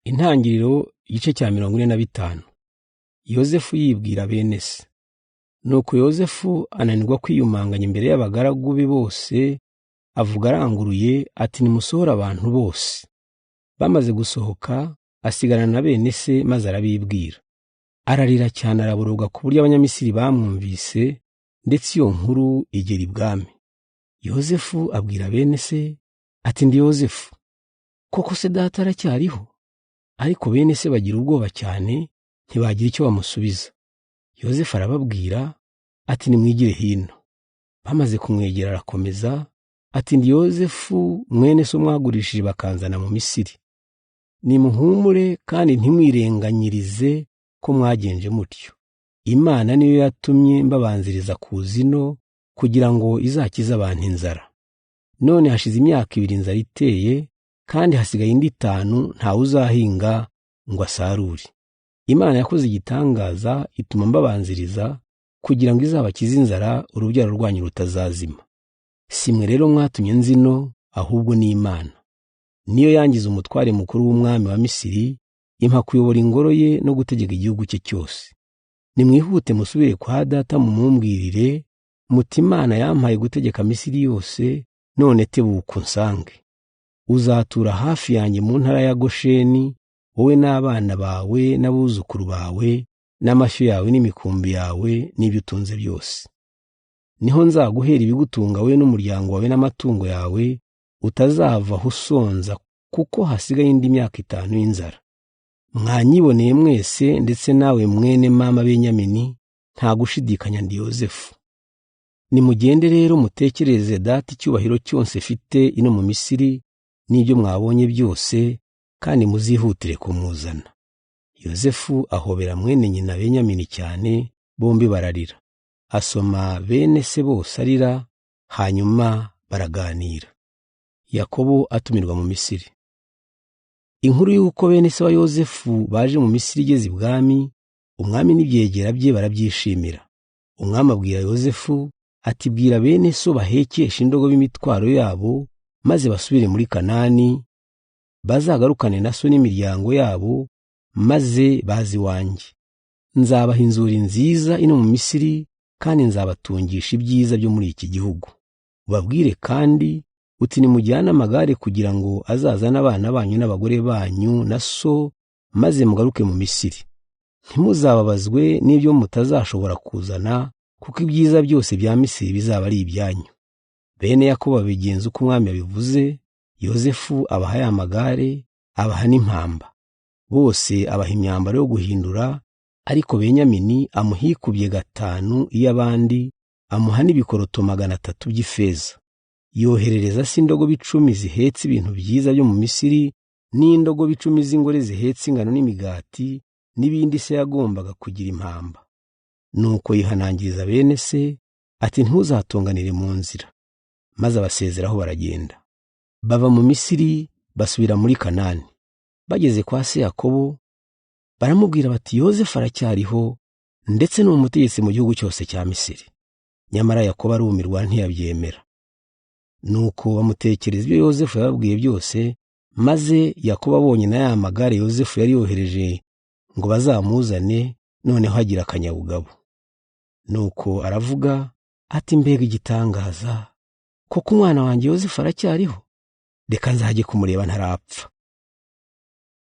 Intangiriro igice cya 45. Yozefu yibwira bene se. Nuko Yozefu ananirwa kwiyumanganya imbere y'abagaragu be bose, avuga aranguruye ati nimusohora abantu bose. Bamaze gusohoka, asigana na bene se maze arabibwira. Ararira cyane araboroga ku buryo Abanyamisiri bamwumvise, ndetse iyo nkuru igera ibwami. Yozefu abwira bene se ati ndi Yozefu, koko se data aracyariho? Ariko bene se bagira ubwoba cyane, ntibagira icyo bamusubiza. Yozefu arababwira ati nimwigire hino. Bamaze kumwegera arakomeza ati ndi Yozefu mwene so mwagurishije bakanzana mu Misiri. Nimuhumure kandi ntimwirenganyirize ko mwagenje mutyo. Imana niyo yatumye mbabanziriza kuzino kugira ngo izakize abantu inzara. None hashize imyaka 2 inzara iteye, kandi hasigaye indi 5 ntawe uzahinga ngo asarure. Imana yakoze igitangaza ituma mbabanziriza kugira ngo izabakize inzara urubyaro rwanyu rutazazima. Simwe rero mwatumye nzino, ahubwo ni Imana. Niyo yangize umutware mukuru w'umwami wa Misiri, impa kuyobora ingoro ye no gutegeka igihugu cye cyose. Nimwihute musubire kwa data mumumbwirire muti Imana yampaye gutegeka Misiri yose, none tebuka unsange. Uzatura hafi yanjye mu ntara ya Gosheni, wowe n'abana bawe n'abuzukuru bawe n'amashyo yawe n'imikumbi yawe n'ibyo utunze byose. Niho nzaguhera ibigutunga we n'umuryango wawe n'amatungo yawe, utazava usonza kuko hasigaye indi myaka 5 y'inzara. Mwanyiboneye mwese, ndetse nawe mwene mama Benyamini, nta gushidikanya ndi Yozefu. Nimugende rero mutekereze data icyubahiro cyose mfite ino mu Misiri n'ibyo mwabonye byose, kandi muzihutire kumuzana. Yozefu ahobera mwene nyina Benyamini cyane, bombi bararira. Asoma bene se bose arira, hanyuma baraganira. Yakobo atumirwa mu Misiri. Inkuru y'uko bene se wa Yozefu baje mu Misiri igeze ibwami, umwami n'ibyegera bye barabyishimira. Umwami abwira Yozefu ati bwira bene so bahekesha indogobe imitwaro yabo, maze basubire muri Kanani, bazagarukane na so n'imiryango yabo, maze bazi wanjye. Nzabaha inzuri nziza ino mu Misiri, kandi nzabatungisha ibyiza byo muri iki gihugu. Ubabwire kandi uti nimujyana amagare kugira ngo azazana abana banyu n'abagore banyu na so, maze mugaruke mu Misiri. Ntimuzababazwe n'ibyo mutazashobora kuzana, kuko ibyiza byose bya Misiri bizaba ari ibyanyu. Bene Yakobo babigenza uko umwami yabivuze. Yozefu abaha ya magare, abaha n'impamba. Bose abaha imyambaro yo guhindura, ariko Benyamini amuhikubye 5 iy'abandi, amuha n'ibikoroto 300 by'ifeza. Yoherereza se indogobe 10 zihetse ibintu byiza byo mu Misiri, n'indogobe 10 z'ingore zihetse ingano n'imigati, n'ibindi se yagombaga kugira impamba. Nuko yihanangiriza bene se ati ntuzatonganire mu nzira, maze abasezeraho baragenda. Bava mu Misiri basubira muri Kanani. Bageze kwa se Yakobo, baramubwira bati Yozefu aracyariho, ndetse n'umutegetsi mu gihugu cyose cya Misiri. Nyamara Yakobo arumirwa ntiyabyemera. Nuko bamutekereza ibyo Yozefu yababwiye byose, maze Yakobo abonye na ya magare Yozefu yari yohereje ngo bazamuzane, noneho agira akanyabugabo. Nuko aravuga ati mbega igitangaza, koko umwana wanjye Yozefu aracyariho? Reka nzajye kumureba ntarapfa.